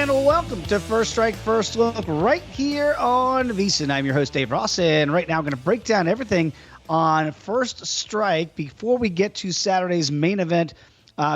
And welcome to First Strike, First Look right here on VSiN. I'm your host, Dave Ross, and right now I'm going to break down everything on First Strike before we get to Saturday's main event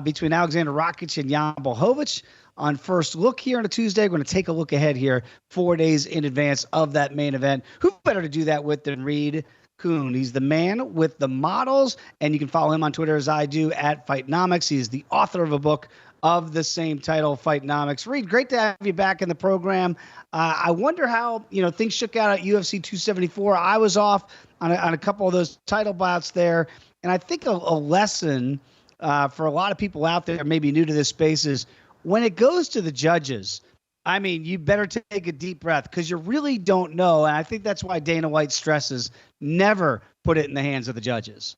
between Aleksandar Rakic and Jan Blachowicz. On First Look here on a Tuesday, we're going to take a look ahead here 4 days in advance of that main event. Who better to do that with than Reed Kuhn? He's the man with the models, and you can follow him on Twitter as I do at Fightnomics. He's the author of a book of the same title, Fightnomics. Reed, great to have you back in the program. I wonder how things shook out at UFC 274. I was off on a couple of those title bouts there, and I think a lesson for a lot of people out there maybe new to this space is when it goes to the judges, I mean, you better take a deep breath because you really don't know, and I think that's why Dana White stresses never put it in the hands of the judges.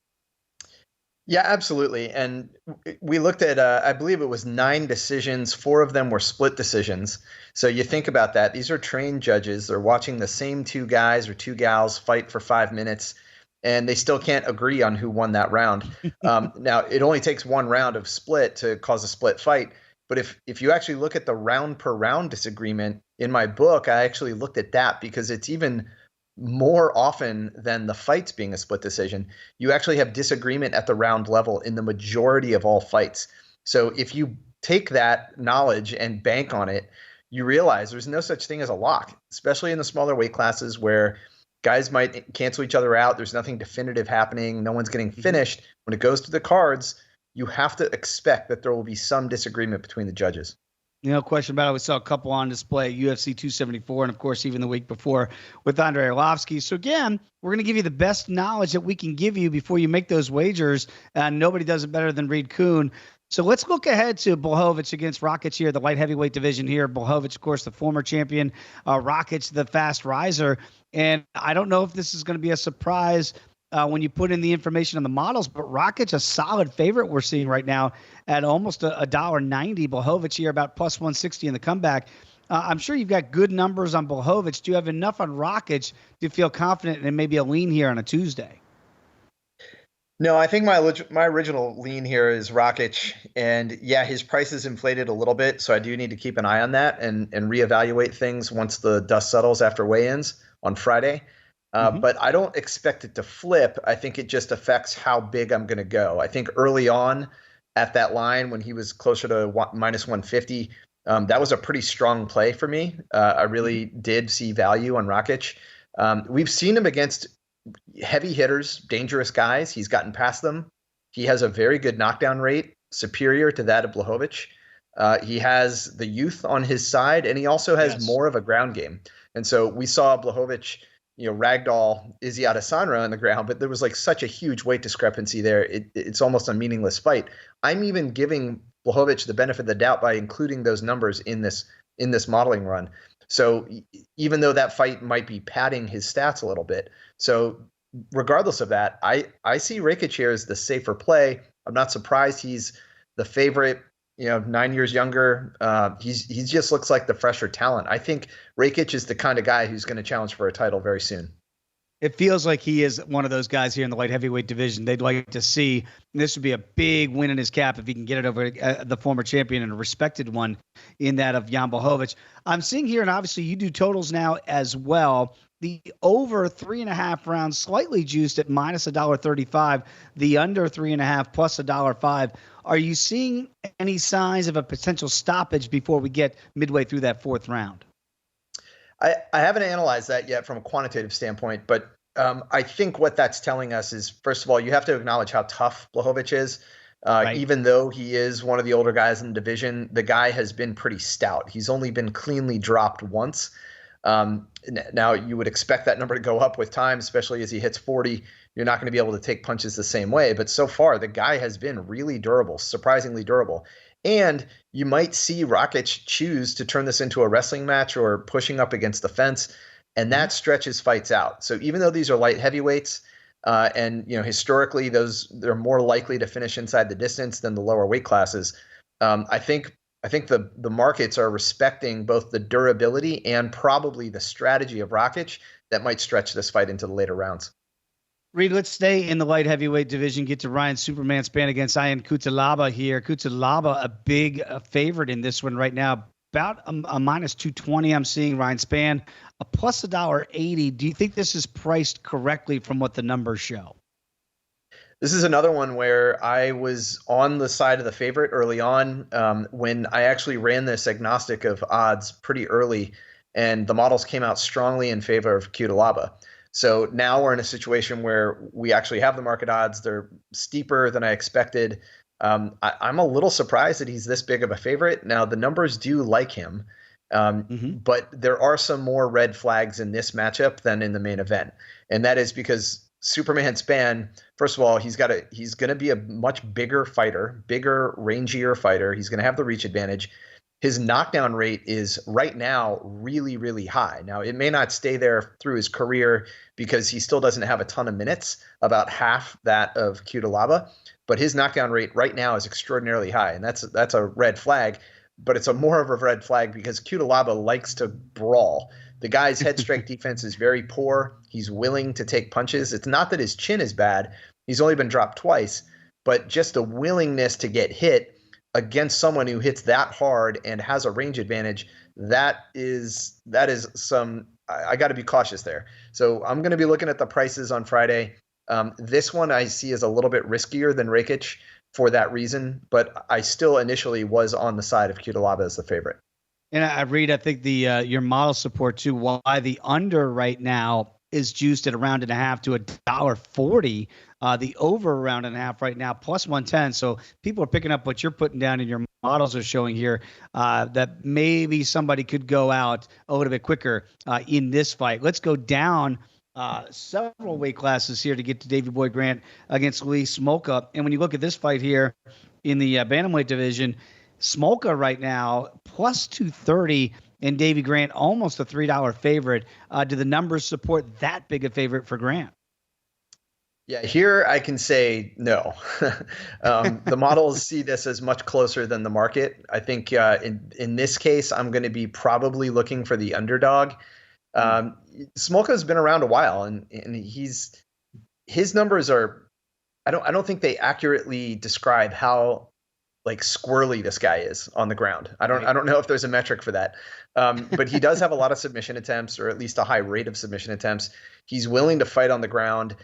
Yeah, absolutely. And we looked at, I believe it was 9 decisions. 4 of them were split decisions. So you think about that. These are trained judges. They're watching the same 2 guys or 2 gals fight for 5 minutes, and they still can't agree on who won that round. Now, it only takes 1 round of split to cause a split fight. But if you actually look at the round per round disagreement in my book, I actually looked at that because it's even more often than the fights being a split decision. You actually have disagreement at the round level in the majority of all fights. So if you take that knowledge and bank on it, you realize there's no such thing as a lock, especially in the smaller weight classes where guys might cancel each other out. There's nothing definitive happening. No one's getting finished. When it goes to the cards, you have to expect that there will be some disagreement between the judges. No question about it. We saw a couple on display at UFC 274 and, of course, even the week before with Andrei Arlovski. So, again, we're going to give you the best knowledge that we can give you before you make those wagers. And nobody does it better than Reed Kuhn. So let's look ahead to Blachowicz against Rakic here, the light heavyweight division here. Blachowicz, of course, the former champion. Rakic, the fast riser. And I don't know if this is going to be a surprise when you put in the information on the models, but Rakic, a solid favorite we're seeing right now at almost $1.90. Blachowicz here about plus 160 in the comeback. I'm sure you've got good numbers on Blachowicz. Do you have enough on Rakic to feel confident and maybe a lean here on a Tuesday? No, I think my original lean here is Rakic, and yeah, his price is inflated a little bit, so I do need to keep an eye on that and reevaluate things once the dust settles after weigh-ins on Friday. But I don't expect it to flip. I think it just affects how big I'm going to go. I think early on at that line when he was closer to minus 150, that was a pretty strong play for me. I really did see value on Rakic. We've seen him against heavy hitters, dangerous guys. He's gotten past them. He has a very good knockdown rate, superior to that of Blachowicz. He has the youth on his side, and he also has more of a ground game. And so we saw Blachowicz ragdoll Izzy Adesanya on the ground, but there was like such a huge weight discrepancy there. It's almost a meaningless fight. I'm even giving Blachowicz the benefit of the doubt by including those numbers in this modeling run. So even though that fight might be padding his stats a little bit. So regardless of that, I see Rakic here as the safer play. I'm not surprised he's the favorite. 9 years younger. He just looks like the fresher talent. I think Rakic is the kind of guy who's going to challenge for a title very soon. It feels like he is one of those guys here in the light heavyweight division they'd like to see. This would be a big win in his cap if he can get it over the former champion and a respected one in that of Jan Blachowicz. I'm seeing here, and obviously you do totals now as well. The over 3.5 rounds slightly juiced at minus $1.35. The under 3.5 plus $1.05. Are you seeing any signs of a potential stoppage before we get midway through that 4th round? I haven't analyzed that yet from a quantitative standpoint, but I think what that's telling us is, first of all, you have to acknowledge how tough Blachowicz is. Right. Even though he is one of the older guys in the division, the guy has been pretty stout. He's only been cleanly dropped once. Now, you would expect that number to go up with time, especially as he hits 40. You're not going to be able to take punches the same way. But so far, the guy has been really durable, surprisingly durable. And you might see Rakic choose to turn this into a wrestling match or pushing up against the fence, and that stretches fights out. So even though these are light heavyweights, and historically they're more likely to finish inside the distance than the lower weight classes, I think the markets are respecting both the durability and probably the strategy of Rakic that might stretch this fight into the later rounds. Reed, let's stay in the light heavyweight division, get to Ryan Superman Spann against Ian Cutelaba here. Cutelaba, a big favorite in this one right now, about a minus 220. I'm seeing Ryan Spann a plus $1.80. Do you think this is priced correctly from what the numbers show? This is another one where I was on the side of the favorite early on when I actually ran this agnostic of odds pretty early, and the models came out strongly in favor of Cutelaba. So now we're in a situation where we actually have the market odds. They're steeper than I expected. I'm a little surprised that he's this big of a favorite. Now, the numbers do like him, but there are some more red flags in this matchup than in the main event. And that is because Superman Spann, first of all, he's going to be a much bigger fighter, bigger, rangier fighter. He's going to have the reach advantage. His knockdown rate is right now really, really high. Now, it may not stay there through his career because he still doesn't have a ton of minutes, about half that of Cutelaba, but his knockdown rate right now is extraordinarily high, and that's a red flag, but it's a more of a red flag because Cutelaba likes to brawl. The guy's head strike defense is very poor. He's willing to take punches. It's not that his chin is bad. He's only been dropped twice, but just a willingness to get hit against someone who hits that hard and has a range advantage, that is some, I got to be cautious there. So I'm going to be looking at the prices on Friday. This one I see as a little bit riskier than Rakic for that reason, but I still initially was on the side of Cutelaba as the favorite. And I think the your model support too, why the under right now is juiced at a round and a half to $1.40. The over a round and a half right now plus 110. So people are picking up what you're putting down, and your models are showing here that maybe somebody could go out a little bit quicker in this fight. Let's go down several weight classes here to get to Davey Boy Grant against Lee Smolka. And when you look at this fight here in the bantamweight division, Smolka right now plus 230 and Davey Grant almost a $3 favorite. Do the numbers support that big a favorite for Grant? Yeah, here I can say no. The models see this as much closer than the market. I think in this case, I'm going to be probably looking for the underdog. Smolka's been around a while, and his numbers are, I don't think they accurately describe how like squirrely this guy is on the ground. I don't know if there's a metric for that. But he does have a lot of submission attempts, or at least a high rate of submission attempts. He's willing to fight on the ground,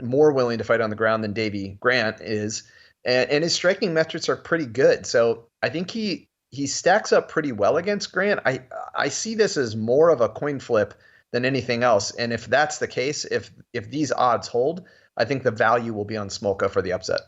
more willing to fight on the ground than Davey Grant is. And his striking metrics are pretty good. So I think he stacks up pretty well against Grant. I see this as more of a coin flip than anything else. And if that's the case, if these odds hold, I think the value will be on Smolka for the upset.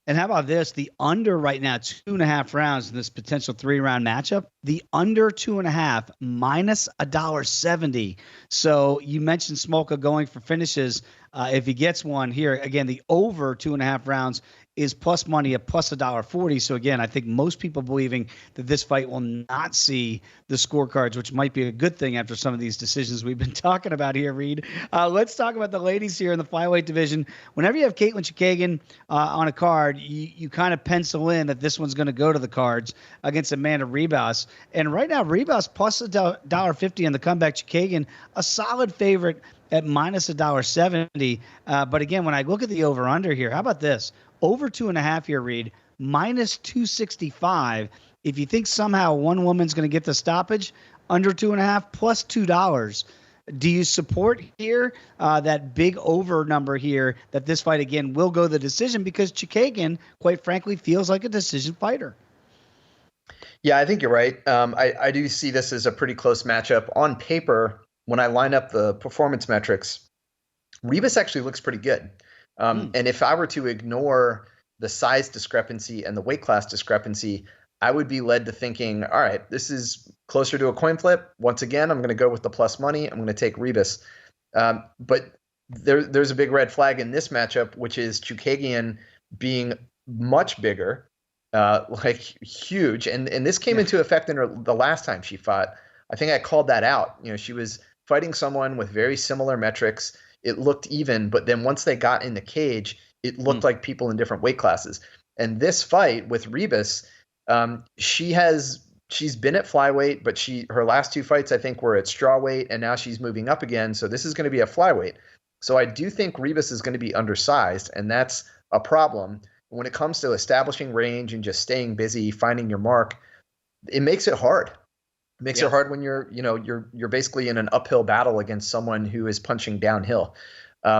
And how about this? The under right now, 2.5 rounds in this potential 3-round matchup. The under 2.5 minus $1.70. So you mentioned Smolka going for finishes. If he gets one here, again, the over 2.5 rounds is plus money at plus $1.40. So again, I think most people believing that this fight will not see the scorecards, which might be a good thing after some of these decisions we've been talking about here, Reed. Let's talk about the ladies here in the flyweight division. Whenever you have Caitlin Chookagian on a card, you kind of pencil in that this one's going to go to the cards against Amanda Ribas. And right now, Ribas plus $1.50 on the comeback. Chookagian, a solid favorite at minus $1.70. But again, when I look at the over-under here, how about this? Over 2.5 here, Reed, minus 265. If you think somehow one woman's going to get the stoppage, under 2.5 plus $2. Do you support here that big over number here that this fight, again, will go the decision? Because Chookagian, quite frankly, feels like a decision fighter. Yeah, I think you're right. I do see this as a pretty close matchup. On paper, when I line up the performance metrics, Ribas actually looks pretty good. And if I were to ignore the size discrepancy and the weight class discrepancy, I would be led to thinking, all right, this is closer to a coin flip. Once again, I'm going to go with the plus money. I'm going to take Ribas. But there's a big red flag in this matchup, which is Chookagian being much bigger, like huge. And this came into effect in the last time she fought. I think I called that out. She was fighting someone with very similar metrics. It looked even, but then once they got in the cage, it looked like people in different weight classes. And this fight with Ribas, she's been at flyweight, but her last 2 fights I think were at strawweight, and now she's moving up again. So this is going to be a flyweight. So I do think Ribas is going to be undersized, and that's a problem when it comes to establishing range and just staying busy, finding your mark. It makes it hard. Makes it hard when you're basically in an uphill battle against someone who is punching downhill.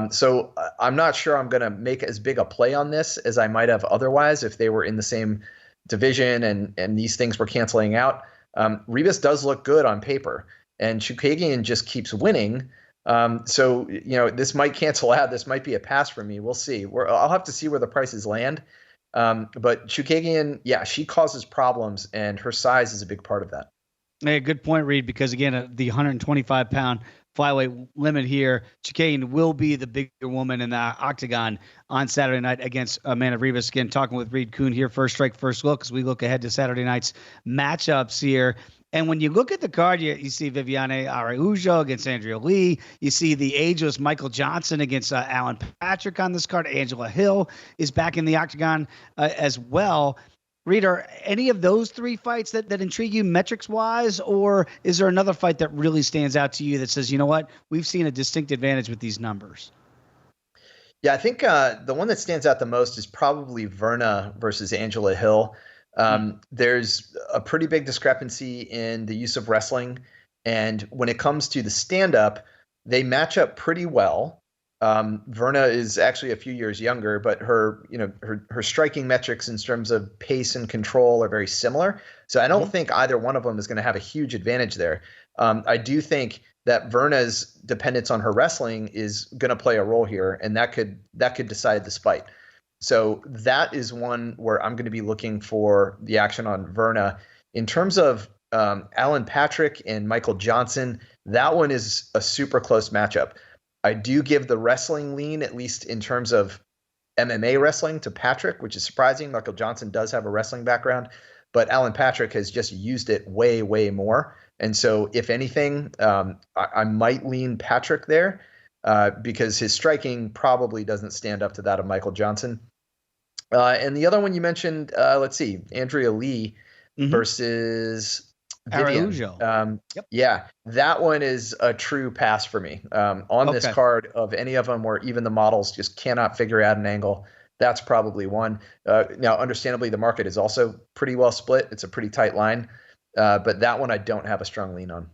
So I'm not sure I'm going to make as big a play on this as I might have otherwise if they were in the same division and these things were canceling out. Ribas does look good on paper, and Chookagian just keeps winning. So this might cancel out. This might be a pass for me. We'll see. I'll have to see where the prices land. But Chookagian, she causes problems, and her size is a big part of that. Hey, good point, Reed, because again, the 125-pound flyweight limit here, Chookagian will be the bigger woman in the octagon on Saturday night against Amanda Ribas. Again, talking with Reed Kuhn here, First Strike, First Look, as we look ahead to Saturday night's matchups here. And when you look at the card, you see Viviane Araujo against Andrea Lee. You see the ageless Michael Johnson against Alan Patrick on this card. Angela Hill is back in the octagon as well. Reed, are any of those three fights that intrigue you metrics-wise, or is there another fight that really stands out to you that says, you know what, we've seen a distinct advantage with these numbers? Yeah, I think the one that stands out the most is probably Verna versus Angela Hill. There's a pretty big discrepancy in the use of wrestling, and when it comes to the stand-up, they match up pretty well. Verna is actually a few years younger, but her striking metrics in terms of pace and control are very similar. So I don't think either one of them is going to have a huge advantage there. I do think that Verna's dependence on her wrestling is going to play a role here, and that could decide this fight. So that is one where I'm going to be looking for the action on Verna. In terms of Alan Patrick and Michael Johnson, that one is a super close matchup. I do give the wrestling lean, at least in terms of MMA wrestling, to Patrick, which is surprising. Michael Johnson does have a wrestling background, but Alan Patrick has just used it way, way more. And so if anything, I might lean Patrick there because his striking probably doesn't stand up to that of Michael Johnson. And the other one you mentioned, let's see, Andrea Lee versus Araujo. Yeah, that one is a true pass for me. On this card, of any of them where even the models just cannot figure out an angle, that's probably one. Now, understandably, the market is also pretty well split. It's a pretty tight line, but that one I don't have a strong lean on.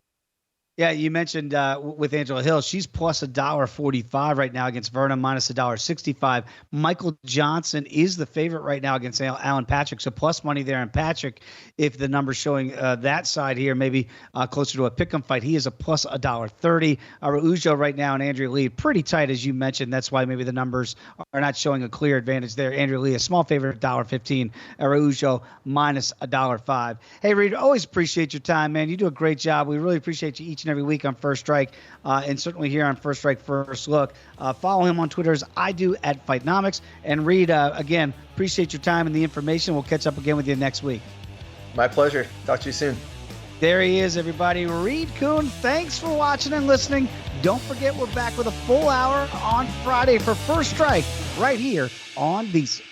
Yeah, you mentioned with Angela Hill, she's plus $1.45 right now against Verna, minus $1.65. Michael Johnson is the favorite right now against Alan Patrick, so plus money there on Patrick. If the number's showing that side here, maybe closer to a pick'em fight, he is a plus $1.30. Araujo right now and Andrea Lee pretty tight, as you mentioned. That's why maybe the numbers are not showing a clear advantage there. Andrea Lee, a small favorite, $1.15. Araujo minus $1.05. Hey, Reed, always appreciate your time, man. You do a great job. We really appreciate you each and every week on First Strike, and certainly here on First Strike First Look. Follow him on Twitter as I do at Fightnomics. And Reed, again, appreciate your time and the information. We'll catch up again with you next week. My pleasure. Talk to you soon. There he is, everybody. Reed Kuhn, thanks for watching and listening. Don't forget, we're back with a full hour on Friday for First Strike right here on VSiN.